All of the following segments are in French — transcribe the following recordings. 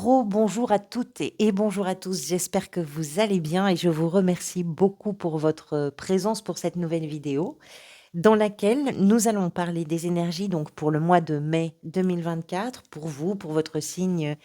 Bonjour à toutes et bonjour à tous. J'espère que vous allez bien et je vous remercie beaucoup pour votre présence pour cette nouvelle vidéo dans laquelle nous allons parler des énergies donc pour le mois de mai 2024 pour vous, pour votre signe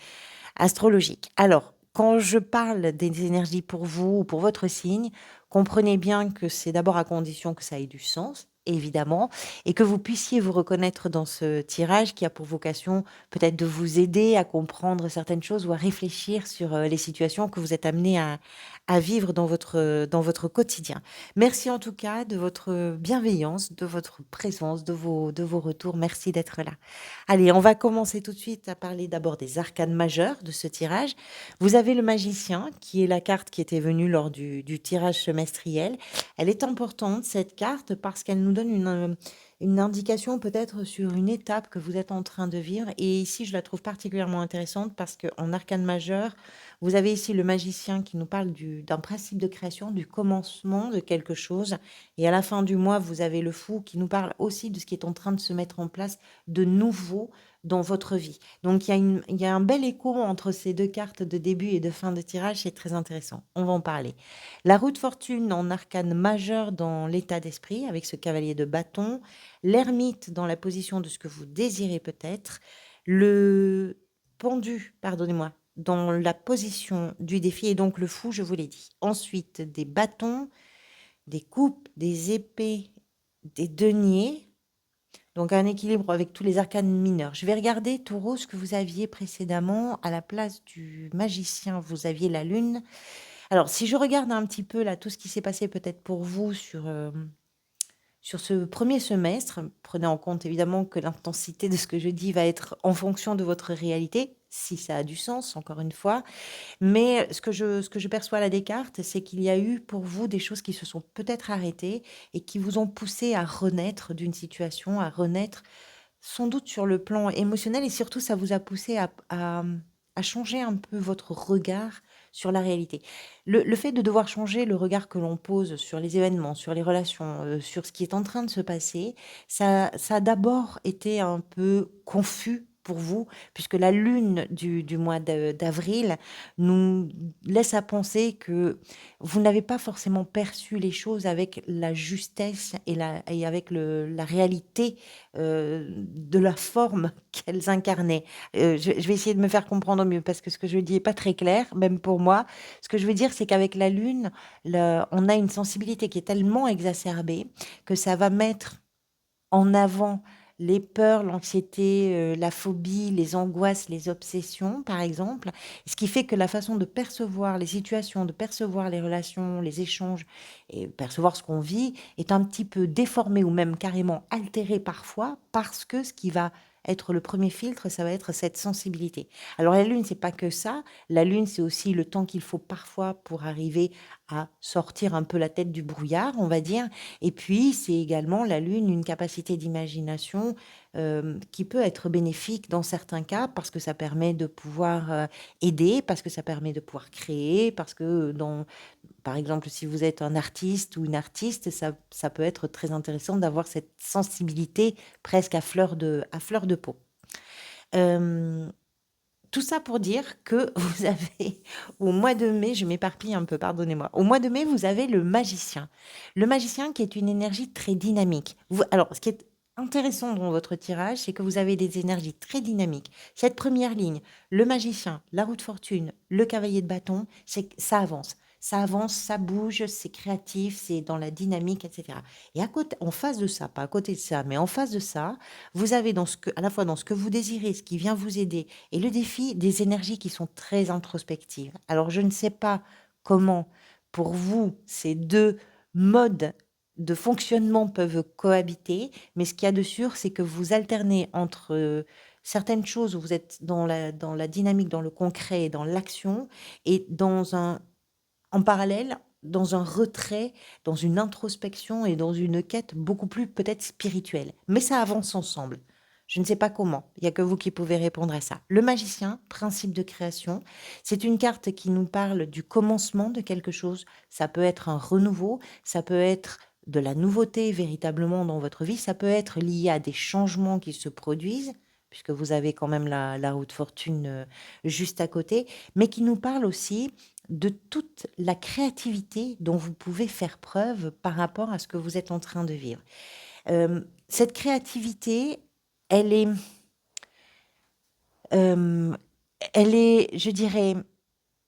astrologique. Alors, quand je parle des énergies pour vous ou pour votre signe, comprenez bien que c'est d'abord à condition que ça ait du sens, évidemment, et que vous puissiez vous reconnaître dans ce tirage qui a pour vocation peut-être de vous aider à comprendre certaines choses ou à réfléchir sur les situations que vous êtes amené à vivre dans votre quotidien. Merci en tout cas de votre bienveillance, de votre présence, de vos retours. Merci d'être là. Allez, on va commencer tout de suite à parler d'abord des arcanes majeures de ce tirage. Vous avez le magicien, qui est la carte qui était venue lors du tirage semestriel. Elle est importante, cette carte, parce qu'elle nous donne une indication peut-être sur une étape que vous êtes en train de vivre. Et ici, je la trouve particulièrement intéressante parce qu'en arcane majeur, vous avez ici le magicien qui nous parle d'un principe de création, du commencement de quelque chose. Et à la fin du mois, vous avez le fou qui nous parle aussi de ce qui est en train de se mettre en place de nouveau dans votre vie. Donc il y a un bel écho entre ces deux cartes de début et de fin de tirage, c'est très intéressant. On va en parler. La roue de fortune en arcane majeur dans l'état d'esprit avec ce cavalier de bâton, l'ermite dans la position de ce que vous désirez peut-être, le pendu, pardonnez-moi, dans la position du défi et donc le fou, je vous l'ai dit. Ensuite, des bâtons, des coupes, des épées, des deniers, donc un équilibre avec tous les arcanes mineurs. Je vais regarder, Taureau, ce que vous aviez précédemment. À la place du magicien, vous aviez la lune. Alors, si je regarde un petit peu là tout ce qui s'est passé peut-être pour vous sur ce premier semestre, prenez en compte évidemment que l'intensité de ce que je dis va être en fonction de votre réalité, si ça a du sens, encore une fois. Mais ce que je perçois là des cartes, c'est qu'il y a eu pour vous des choses qui se sont peut-être arrêtées et qui vous ont poussé à renaître d'une situation, à renaître sans doute sur le plan émotionnel et surtout ça vous a poussé à changer un peu votre regard sur la réalité. Le fait de devoir changer le regard que l'on pose sur les événements, sur les relations, sur ce qui est en train de se passer, ça a d'abord été un peu confus pour vous, puisque la lune du mois d'avril nous laisse à penser que vous n'avez pas forcément perçu les choses avec la justesse et avec la réalité de la forme qu'elles incarnaient. Je vais essayer de me faire comprendre au mieux parce que ce que je dis est pas très clair, même pour moi. Ce que je veux dire, c'est qu'avec la lune, on a une sensibilité qui est tellement exacerbée que ça va mettre en avant les peurs, l'anxiété, la phobie, les angoisses, les obsessions, par exemple. Ce qui fait que la façon de percevoir les situations, de percevoir les relations, les échanges et percevoir ce qu'on vit est un petit peu déformée ou même carrément altérée parfois parce que ce qui va être le premier filtre, ça va être cette sensibilité. Alors la lune, c'est pas que ça. La lune, c'est aussi le temps qu'il faut parfois pour arriver à sortir un peu la tête du brouillard, on va dire. Et puis, c'est également la lune, une capacité d'imagination qui peut être bénéfique dans certains cas parce que ça permet de pouvoir aider, parce que ça permet de pouvoir créer, parce que par exemple, si vous êtes un artiste ou une artiste, ça peut être très intéressant d'avoir cette sensibilité presque à fleur de peau. Euh, Tout ça pour dire que vous avez, au mois de mai, je m'éparpille un peu, pardonnez-moi. Au mois de mai, vous avez le magicien. Le magicien qui est une énergie très dynamique. Alors, ce qui est intéressant dans votre tirage, c'est que vous avez des énergies très dynamiques. Cette première ligne, le magicien, la roue de fortune, le cavalier de bâton, c'est que ça avance. Ça avance, ça bouge, c'est créatif, c'est dans la dynamique, etc. Et à côté, en face de ça, pas à côté de ça, mais en face de ça, vous avez à la fois dans ce que vous désirez, ce qui vient vous aider, et le défi des énergies qui sont très introspectives. Alors, je ne sais pas comment, pour vous, ces deux modes de fonctionnement peuvent cohabiter, mais ce qu'il y a de sûr, c'est que vous alternez entre certaines choses où vous êtes dans la dynamique, dans le concret, dans l'action, et en parallèle, dans un retrait, dans une introspection et dans une quête beaucoup plus peut-être spirituelle. Mais ça avance ensemble. Je ne sais pas comment. Il n'y a que vous qui pouvez répondre à ça. Le magicien, principe de création, c'est une carte qui nous parle du commencement de quelque chose. Ça peut être un renouveau, ça peut être de la nouveauté véritablement dans votre vie, ça peut être lié à des changements qui se produisent. puisque vous avez quand même la roue de fortune juste à côté, mais qui nous parle aussi de toute la créativité dont vous pouvez faire preuve par rapport à ce que vous êtes en train de vivre. Cette créativité, elle est, euh, elle est, je dirais,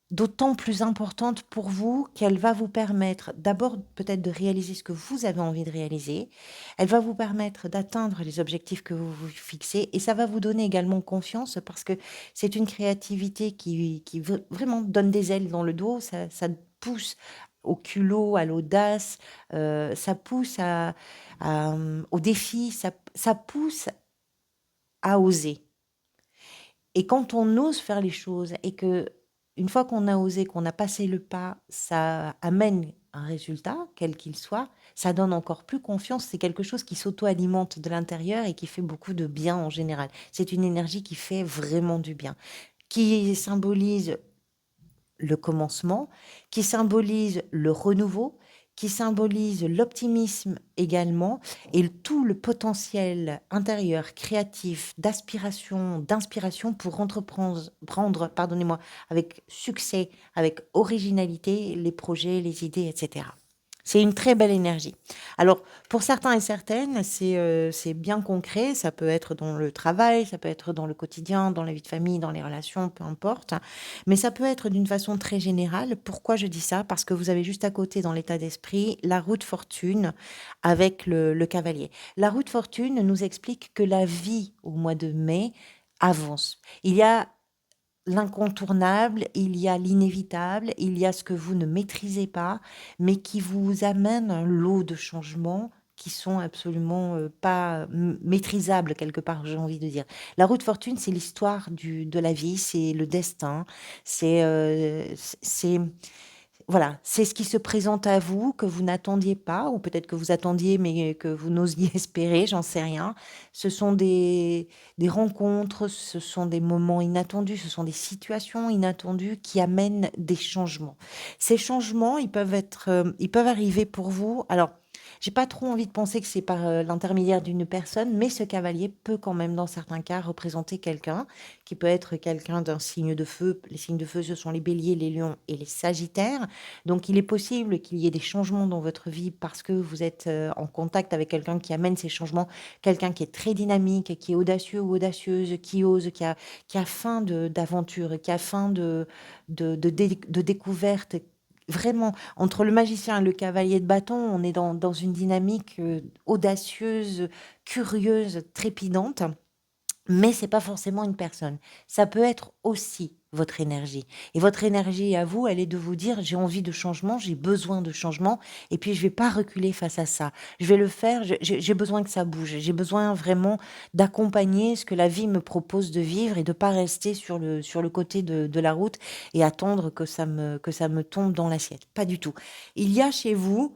d'autant plus importante pour vous qu'elle va vous permettre d'abord peut-être de réaliser ce que vous avez envie de réaliser. Elle va vous permettre d'atteindre les objectifs que vous vous fixez et ça va vous donner également confiance parce que c'est une créativité qui vraiment donne des ailes dans le dos, ça pousse au culot, à l'audace, ça pousse au défi, ça pousse à oser. Et quand on ose faire les choses et que une fois qu'on a osé, qu'on a passé le pas, ça amène un résultat, quel qu'il soit, ça donne encore plus confiance. C'est quelque chose qui s'auto-alimente de l'intérieur et qui fait beaucoup de bien en général. C'est une énergie qui fait vraiment du bien, qui symbolise le commencement, qui symbolise le renouveau, qui symbolise l'optimisme également, et tout le potentiel intérieur, créatif, d'aspiration, d'inspiration pour pardonnez-moi, avec succès, avec originalité, les projets, les idées, etc. C'est une très belle énergie. Alors, pour certains et certaines, c'est bien concret. Ça peut être dans le travail, ça peut être dans le quotidien, dans la vie de famille, dans les relations, peu importe. Mais ça peut être d'une façon très générale. Pourquoi je dis ça? Parce que vous avez juste à côté, dans l'état d'esprit, la roue de fortune avec le cavalier. La roue de fortune nous explique que la vie au mois de mai avance. Il y a l'incontournable, il y a l'inévitable, il y a ce que vous ne maîtrisez pas, mais qui vous amène un lot de changements qui sont absolument pas maîtrisables quelque part, j'ai envie de dire. La roue de fortune, c'est l'histoire de la vie, c'est le destin, c'est voilà, c'est ce qui se présente à vous que vous n'attendiez pas, ou peut-être que vous attendiez, mais que vous n'osiez espérer, j'en sais rien. Ce sont des rencontres, ce sont des moments inattendus, ce sont des situations inattendues qui amènent des changements. Ces changements, ils peuvent arriver pour vous. Alors, j'ai pas trop envie de penser que c'est par l'intermédiaire d'une personne, mais ce cavalier peut quand même, dans certains cas, représenter quelqu'un qui peut être quelqu'un d'un signe de feu. Les signes de feu, ce sont les béliers, les lions et les sagittaires. Donc, il est possible qu'il y ait des changements dans votre vie parce que vous êtes en contact avec quelqu'un qui amène ces changements, quelqu'un qui est très dynamique, qui est audacieux ou audacieuse, qui ose, qui a faim d'aventure, qui a faim de découverte. Vraiment, entre le magicien et le cavalier de bâton, on est dans une dynamique audacieuse, curieuse, trépidante. Mais c'est pas forcément une personne. Ça peut être aussi votre énergie. Et votre énergie à vous, elle est de vous dire: «J'ai envie de changement, j'ai besoin de changement et puis je vais pas reculer face à ça. Je vais le faire, j'ai besoin que ça bouge. J'ai besoin vraiment d'accompagner ce que la vie me propose de vivre et de pas rester sur le côté de la route et attendre que ça me tombe dans l'assiette». Pas du tout. Il y a chez vous,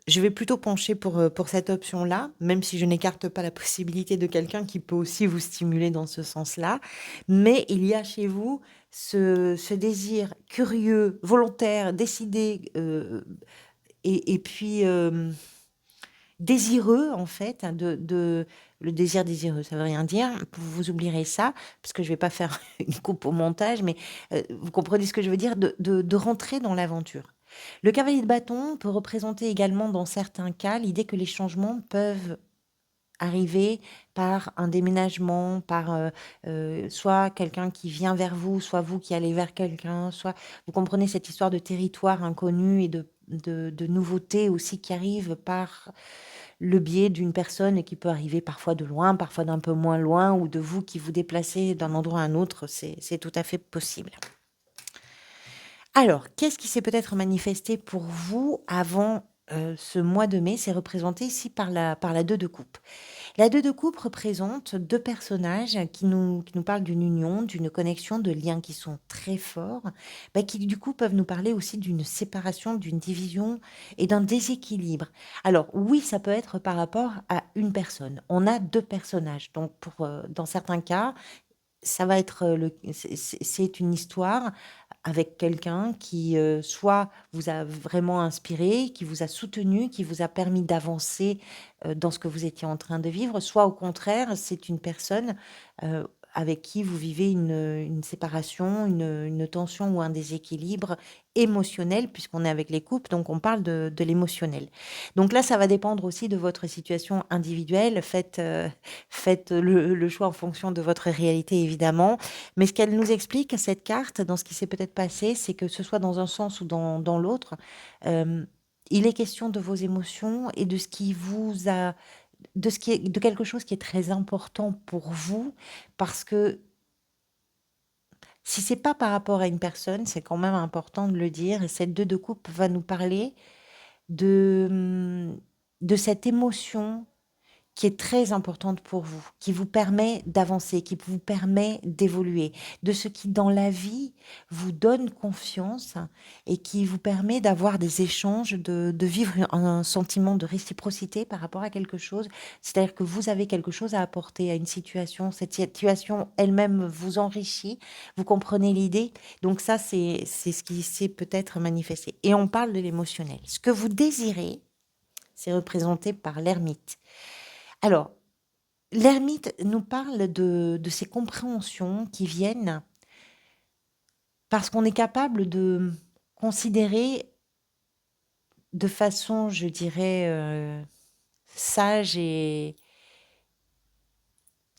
je vais plutôt pencher pour cette option-là, même si je n'écarte pas la possibilité de quelqu'un qui peut aussi vous stimuler dans ce sens-là. Mais il y a chez vous ce désir curieux, volontaire, décidé, et puis désireux, en fait, hein, le désir désireux, ça veut rien dire. Vous oublierez ça, parce que je vais pas faire une coupe au montage, mais vous comprenez ce que je veux dire, de rentrer dans l'aventure. Le cavalier de bâton peut représenter également, dans certains cas, l'idée que les changements peuvent arriver par un déménagement, par soit quelqu'un qui vient vers vous, soit vous qui allez vers quelqu'un, soit vous comprenez cette histoire de territoire inconnu et de nouveautés aussi qui arrivent par le biais d'une personne qui peut arriver parfois de loin, parfois d'un peu moins loin, ou de vous qui vous déplacez d'un endroit à un autre, c'est tout à fait possible. Alors, qu'est-ce qui s'est peut-être manifesté pour vous avant ce mois de mai? C'est représenté ici par la 2 de coupe. La 2 de coupe représente deux personnages qui nous parlent d'une union, d'une connexion, de liens qui sont très forts, bah, qui du coup peuvent nous parler aussi d'une séparation, d'une division et d'un déséquilibre. Alors oui, ça peut être par rapport à une personne. On a deux personnages. Donc dans certains cas, ça va être c'est une histoire avec quelqu'un qui, soit vous a vraiment inspiré, qui vous a soutenu, qui vous a permis d'avancer, dans ce que vous étiez en train de vivre, soit au contraire, c'est une personne, heu, avec qui vous vivez une séparation, une tension ou un déséquilibre émotionnel, puisqu'on est avec les couples, donc on parle de l'émotionnel. Donc là, ça va dépendre aussi de votre situation individuelle. Faites le choix en fonction de votre réalité, évidemment. Mais ce qu'elle nous explique, cette carte, dans ce qui s'est peut-être passé, c'est que ce soit dans un sens ou dans l'autre, euh, il est question de vos émotions et de ce qui vous a, de quelque chose qui est très important pour vous, parce que si c'est pas par rapport à une personne, c'est quand même important de le dire. Et cette deux de coupe va nous parler de, de cette émotion qui est très importante pour vous, qui vous permet d'avancer, qui vous permet d'évoluer, de ce qui dans la vie vous donne confiance et qui vous permet d'avoir des échanges, de vivre un sentiment de réciprocité par rapport à quelque chose. C'est-à-dire que vous avez quelque chose à apporter à une situation, cette situation elle-même vous enrichit, vous comprenez l'idée. Donc ça, c'est ce qui s'est peut-être manifesté. Et on parle de l'émotionnel. Ce que vous désirez, c'est représenté par l'ermite. Alors, l'ermite nous parle de ces compréhensions qui viennent parce qu'on est capable de considérer de façon, je dirais, sage et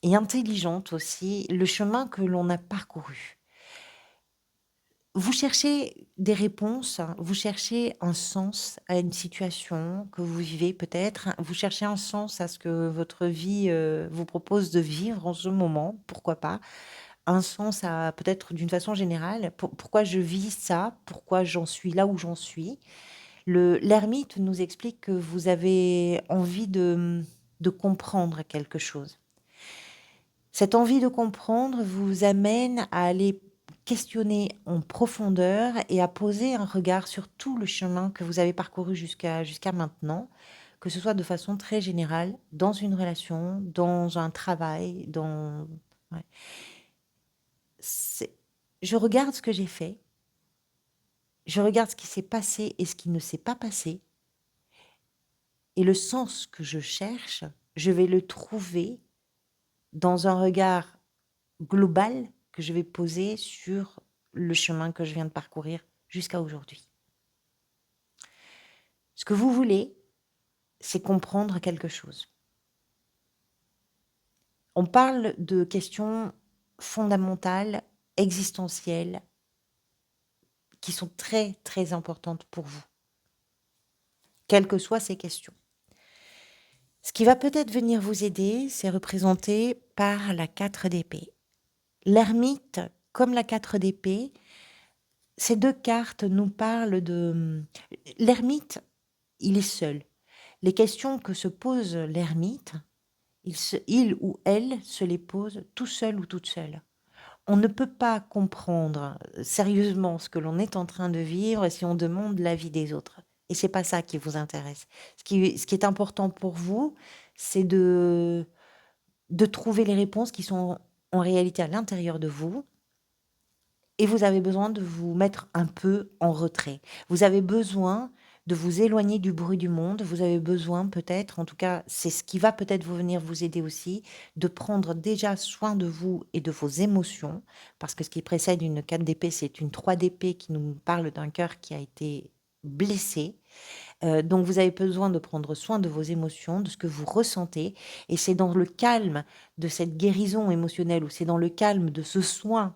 intelligente aussi, le chemin que l'on a parcouru. Vous cherchez des réponses, vous cherchez un sens à une situation que vous vivez peut-être, vous cherchez un sens à ce que votre vie vous propose de vivre en ce moment, pourquoi pas. Un sens à peut-être d'une façon générale, pourquoi je vis ça, pourquoi j'en suis là où j'en suis. L'ermite nous explique que vous avez envie de comprendre quelque chose. Cette envie de comprendre vous amène à aller questionner en profondeur et à poser un regard sur tout le chemin que vous avez parcouru jusqu'à maintenant, que ce soit de façon très générale, dans une relation, dans un travail, dans... Ouais. C'est- Je regarde ce que j'ai fait, je regarde ce qui s'est passé et ce qui ne s'est pas passé, et le sens que je cherche, je vais le trouver dans un regard global que je vais poser sur le chemin que je viens de parcourir jusqu'à aujourd'hui. Ce que vous voulez, c'est comprendre quelque chose. On parle de questions fondamentales, existentielles, qui sont très, très importantes pour vous, quelles que soient ces questions. Ce qui va peut-être venir vous aider, c'est représenté par la 4 d'épée. L'ermite, comme la 4 d'épée, ces deux cartes nous parlent de... L'ermite, il est seul. Les questions que se pose l'ermite, il ou elle se les pose tout seul ou toute seule. On ne peut pas comprendre sérieusement ce que l'on est en train de vivre si on demande l'avis des autres. Et c'est pas ça qui vous intéresse. Ce qui est important pour vous, c'est de trouver les réponses qui sont en réalité à l'intérieur de vous. Et vous avez besoin de vous mettre un peu en retrait. Vous avez besoin de vous éloigner du bruit du monde. Vous avez besoin peut-être, en tout cas, c'est ce qui va peut-être vous venir vous aider aussi, de prendre déjà soin de vous et de vos émotions. Parce que ce qui précède une 4 d'épée, c'est une 3 d'épée qui nous parle d'un cœur qui a été blessé. Donc vous avez besoin de prendre soin de vos émotions, de ce que vous ressentez. Et c'est dans le calme de cette guérison émotionnelle, ou c'est dans le calme de ce soin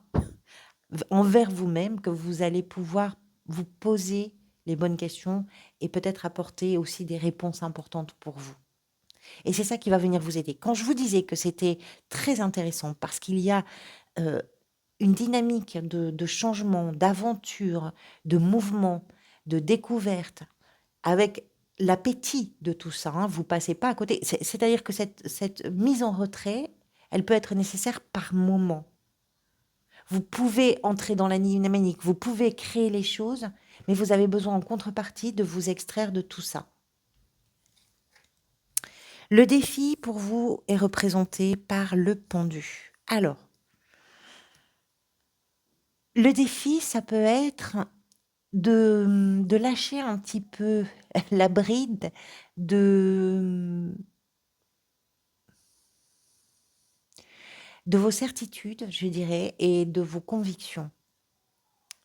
envers vous-même que vous allez pouvoir vous poser les bonnes questions et peut-être apporter aussi des réponses importantes pour vous. Et c'est ça qui va venir vous aider. Quand je vous disais que c'était très intéressant parce qu'il y a euh, une dynamique de changement, d'aventure, de mouvement, de découverte, avec l'appétit de tout ça, hein, vous passez pas à côté. C'est-à-dire que cette mise en retrait, elle peut être nécessaire par moment. Vous pouvez entrer dans la dynamique, vous pouvez créer les choses, mais vous avez besoin en contrepartie de vous extraire de tout ça. Le défi pour vous est représenté par le pendu. Alors, Le défi, ça peut être de lâcher un petit peu la bride de, de vos certitudes, je dirais, et de vos convictions.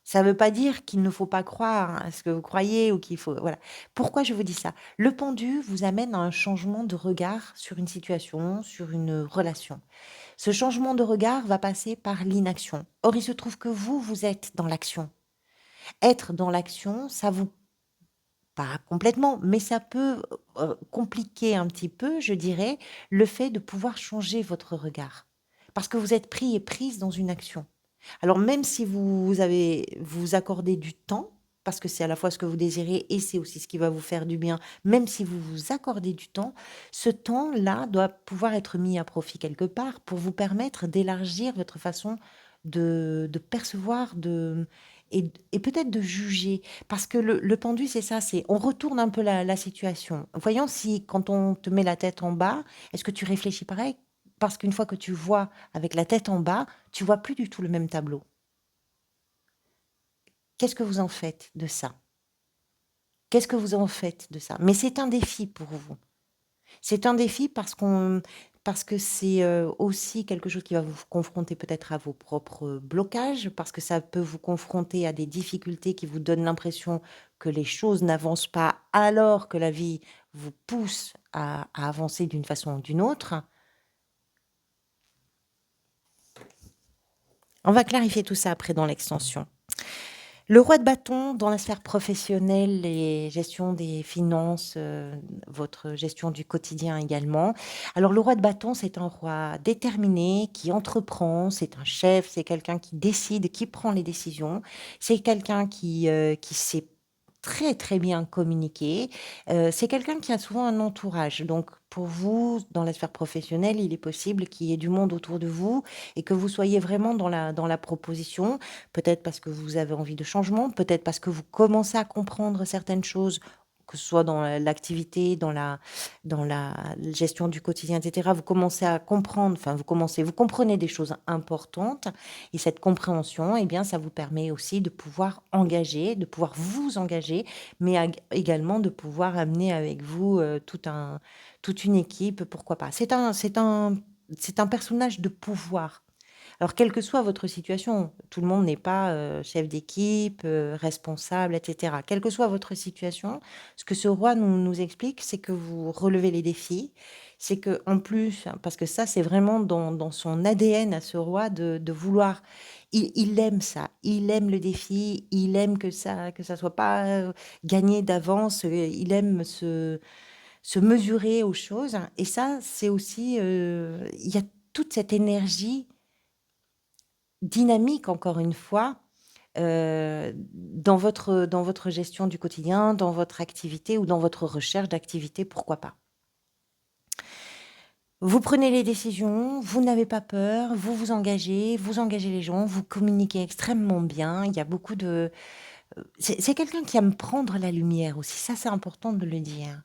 Ça ne veut pas dire qu'il ne faut pas croire à ce que vous croyez ou qu'il faut. Voilà. Pourquoi je vous dis ça? Le pendu vous amène à un changement de regard sur une situation, sur une relation. Ce changement de regard va passer par l'inaction. Or, il se trouve que vous, vous êtes dans l'action. Être dans l'action, ça vous pas complètement, mais ça peut, compliquer un petit peu, je dirais, le fait de pouvoir changer votre regard. Parce que vous êtes pris et prise dans une action. Alors même si vous vous accordez du temps, parce que c'est à la fois ce que vous désirez et c'est aussi ce qui va vous faire du bien, même si vous vous accordez du temps, ce temps-là doit pouvoir être mis à profit quelque part pour vous permettre d'élargir votre façon de percevoir, et peut-être de juger. Parce que le pendu, c'est ça, c'est on retourne un peu la situation. Voyons si quand on te met la tête en bas, est-ce que tu réfléchis pareil? Parce qu'une fois que tu vois avec la tête en bas, tu vois plus du tout le même tableau. Qu'est-ce que vous en faites de ça? Qu'est-ce que vous en faites de ça? Mais c'est un défi pour vous. C'est un défi parce que c'est, aussi quelque chose qui va vous confronter peut-être à vos propres blocages, parce que ça peut vous confronter à des difficultés qui vous donnent l'impression que les choses n'avancent pas alors que la vie vous pousse à avancer d'une façon ou d'une autre. On va clarifier tout ça après dans l'extension. Le roi de bâton dans la sphère professionnelle et gestion des finances, votre gestion du quotidien également. Alors le roi de bâton, c'est un roi déterminé qui entreprend, c'est un chef, c'est quelqu'un qui décide, qui prend les décisions. C'est quelqu'un qui sait très, très bien communiquer. C'est quelqu'un qui a souvent un entourage. Donc pour vous, dans la sphère professionnelle, il est possible qu'il y ait du monde autour de vous et que vous soyez vraiment dans la proposition. Peut-être parce que vous avez envie de changement, peut-être parce que vous commencez à comprendre certaines choses, que ce soit dans l'activité, dans la gestion du quotidien, et cetera. Vous commencez à comprendre, enfin vous comprenez des choses importantes et cette compréhension, eh bien, ça vous permet aussi de pouvoir engager, de pouvoir vous engager, mais également de pouvoir amener avec vous, toute une équipe, pourquoi pas. C'est un personnage de pouvoir. Alors, quelle que soit votre situation, tout le monde n'est pas, chef d'équipe, responsable, et cetera. Quelle que soit votre situation, ce que ce roi nous explique, c'est que vous relevez les défis. C'est que en plus, parce que ça, c'est vraiment dans son ADN à ce roi de vouloir il aime ça, il aime le défi, il aime que ça soit pas, gagné d'avance, il aime se mesurer aux choses et ça, c'est aussi, il y a toute cette énergie dynamique, encore une fois, dans votre gestion du quotidien, dans votre activité ou dans votre recherche d'activité, pourquoi pas. Vous prenez les décisions, vous n'avez pas peur, vous engagez les gens, vous communiquez extrêmement bien. Il y a beaucoup de c'est quelqu'un qui aime prendre la lumière aussi, ça, c'est important de le dire.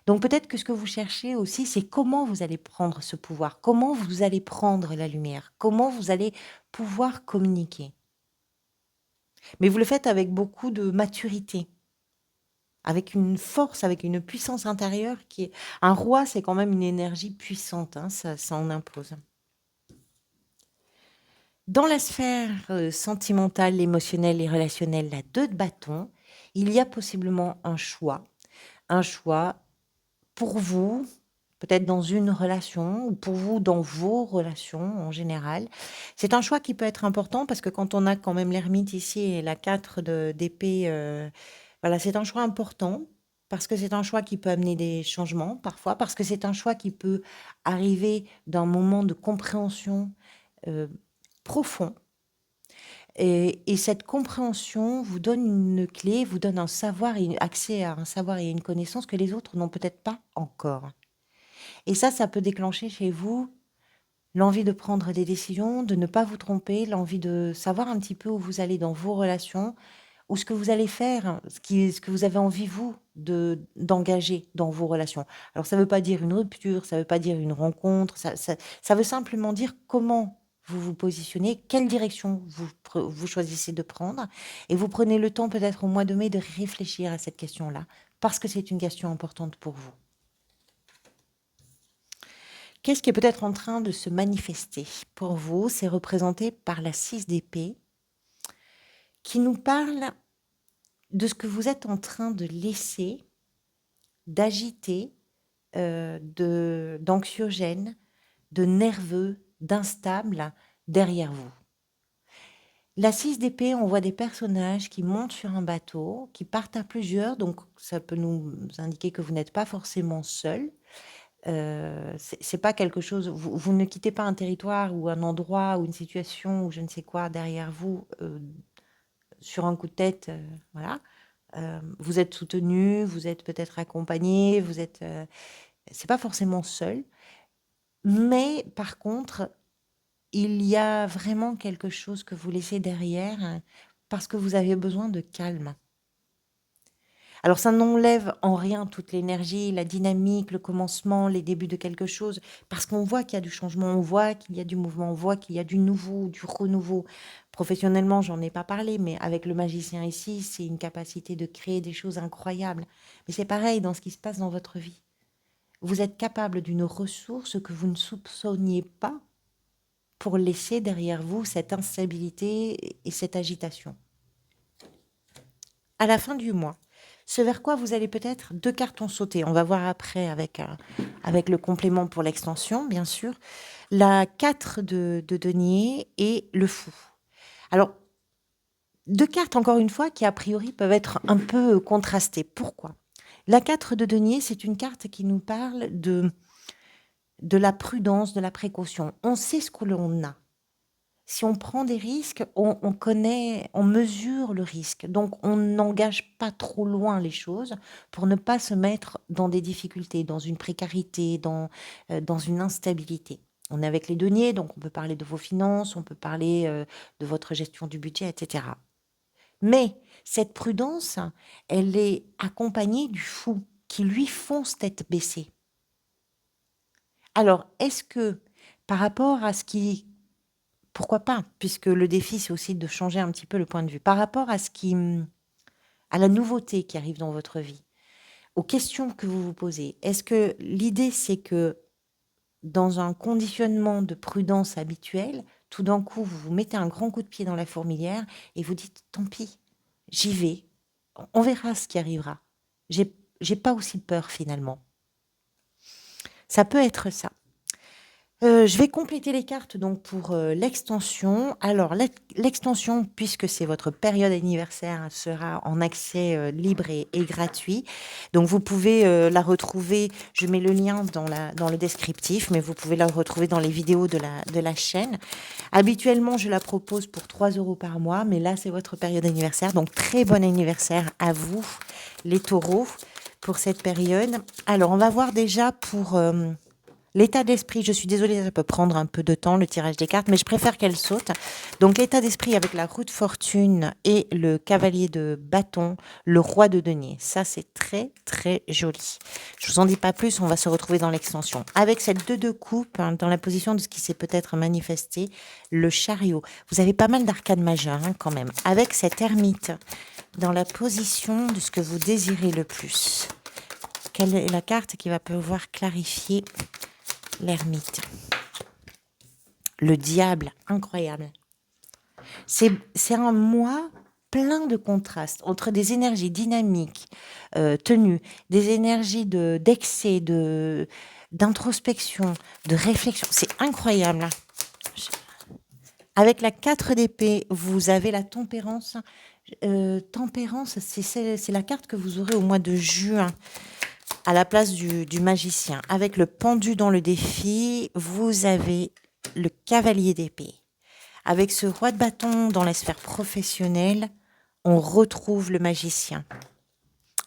Donc peut-être que ce que vous cherchez aussi, c'est comment vous allez prendre ce pouvoir, comment vous allez prendre la lumière, comment vous allez pouvoir communiquer. Mais vous le faites avec beaucoup de maturité, avec une force, avec une puissance intérieure qui est un roi, c'est quand même une énergie puissante, hein, ça en impose. Dans la sphère, sentimentale, émotionnelle et relationnelle, la 2 de bâton, il y a possiblement un choix pour vous, peut-être dans une relation ou pour vous dans vos relations en général. C'est un choix qui peut être important parce que quand on a quand même l'ermite ici et la 4 d'épée, voilà, c'est un choix important parce que c'est un choix qui peut amener des changements parfois, parce que c'est un choix qui peut arriver d'un moment de compréhension profond. Et cette compréhension vous donne une clé, vous donne un savoir et accès à un savoir et une connaissance que les autres n'ont peut-être pas encore. Et ça peut déclencher chez vous l'envie de prendre des décisions, de ne pas vous tromper, l'envie de savoir un petit peu où vous allez dans vos relations, ou ce que vous allez faire, ce que vous avez envie, vous, d'engager dans vos relations. Alors, ça ne veut pas dire une rupture, ça ne veut pas dire une rencontre, ça veut simplement dire comment vous vous positionnez, quelle direction vous choisissez de prendre, et vous prenez le temps peut-être au mois de mai de réfléchir à cette question-là, parce que c'est une question importante pour vous. Qu'est-ce qui est peut-être en train de se manifester pour vous? C'est représenté par la 6 d'épée, qui nous parle de ce que vous êtes en train de laisser, d'agiter, d'anxiogène, de nerveux, d'instable derrière vous. La 6 d'épée, on voit des personnages qui montent sur un bateau, qui partent à plusieurs, donc ça peut nous indiquer que vous n'êtes pas forcément seul. C'est pas quelque chose, vous ne quittez pas un territoire ou un endroit ou une situation ou je ne sais quoi derrière vous, sur un coup de tête, voilà. Vous êtes soutenu, vous êtes peut-être accompagné, vous êtes, c'est pas forcément seul. Mais par contre, il y a vraiment quelque chose que vous laissez derrière, parce que vous avez besoin de calme. Alors ça n'enlève en rien toute l'énergie, la dynamique, le commencement, les débuts de quelque chose, parce qu'on voit qu'il y a du changement, on voit qu'il y a du mouvement, on voit qu'il y a du nouveau, du renouveau. Professionnellement, j'en ai pas parlé, mais avec le magicien ici, c'est une capacité de créer des choses incroyables. Mais c'est pareil dans ce qui se passe dans votre vie. Vous êtes capable d'une ressource que vous ne soupçonniez pas pour laisser derrière vous cette instabilité et cette agitation. À la fin du mois, ce vers quoi vous allez peut-être 2 cartes ont sauté. On va voir après avec le complément pour l'extension, bien sûr. La 4 de denier et le fou. Alors, 2 cartes, encore une fois, qui a priori peuvent être un peu contrastées. Pourquoi? La 4 de denier, c'est une carte qui nous parle de la prudence, de la précaution. On sait ce que l'on a. Si on prend des risques, on connaît, on mesure le risque. Donc, on n'engage pas trop loin les choses pour ne pas se mettre dans des difficultés, dans une précarité, dans une instabilité. On est avec les deniers, donc on peut parler de vos finances, on peut parler de votre gestion du budget, etc. Mais cette prudence, elle est accompagnée du fou qui, lui, fonce tête baissée. Alors, est-ce que par rapport à ce qui... Pourquoi pas? Puisque le défi, c'est aussi de changer un petit peu le point de vue. Par rapport à la nouveauté qui arrive dans votre vie, aux questions que vous vous posez, est-ce que l'idée, c'est que dans un conditionnement de prudence habituel, tout d'un coup, vous vous mettez un grand coup de pied dans la fourmilière et vous dites, tant pis, j'y vais, on verra ce qui arrivera. J'ai pas aussi peur finalement. Ça peut être ça. Je vais compléter les cartes donc pour l'extension. Alors l'extension, puisque c'est votre période anniversaire, sera en accès libre et gratuit. Donc vous pouvez la retrouver, je mets le lien dans le descriptif, mais vous pouvez la retrouver dans les vidéos de la chaîne. Habituellement, je la propose pour 3 € par mois, mais là c'est votre période anniversaire, donc très bon anniversaire à vous, les taureaux, pour cette période. Alors on va voir déjà pour... l'état d'esprit, je suis désolée, ça peut prendre un peu de temps, le tirage des cartes, mais je préfère qu'elle saute. Donc l'état d'esprit avec la roue de fortune et le cavalier de bâton, le roi de denier. Ça, c'est très, très joli. Je vous en dis pas plus, on va se retrouver dans l'extension. Avec cette 2 de coupe, dans la position de ce qui s'est peut-être manifesté, le chariot. Vous avez pas mal d'arcades majeures quand même. Avec cette ermite, dans la position de ce que vous désirez le plus. Quelle est la carte qui va pouvoir clarifier l'ermite? Le diable, incroyable. C'est un mois plein de contrastes entre des énergies dynamiques, tenues, des énergies d'excès, d'introspection, de réflexion. C'est incroyable. Avec la 4 d'épée, vous avez la tempérance. Tempérance, c'est la carte que vous aurez au mois de juin. À la place du magicien. Avec le pendu dans le défi, vous avez le cavalier d'épée. Avec ce roi de bâton dans la sphère professionnelle, on retrouve le magicien.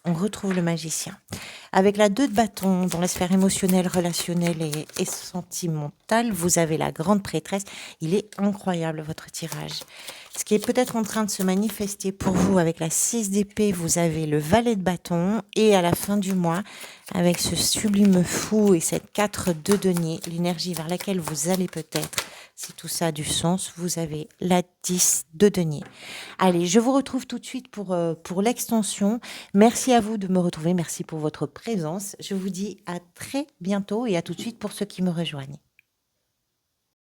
On retrouve le magicien. Avec la 2 de bâton dans la sphère émotionnelle, relationnelle et sentimentale, vous avez la grande prêtresse. Il est incroyable votre tirage. Ce qui est peut-être en train de se manifester pour vous avec la 6 d'épée, vous avez le valet de bâton et à la fin du mois, avec ce sublime fou et cette 4 de denier, l'énergie vers laquelle vous allez peut-être, si tout ça a du sens, vous avez la 10 de denier. Allez, je vous retrouve tout de suite pour l'extension. Merci à vous de me retrouver, merci pour votre présence. Je vous dis à très bientôt et à tout de suite pour ceux qui me rejoignent.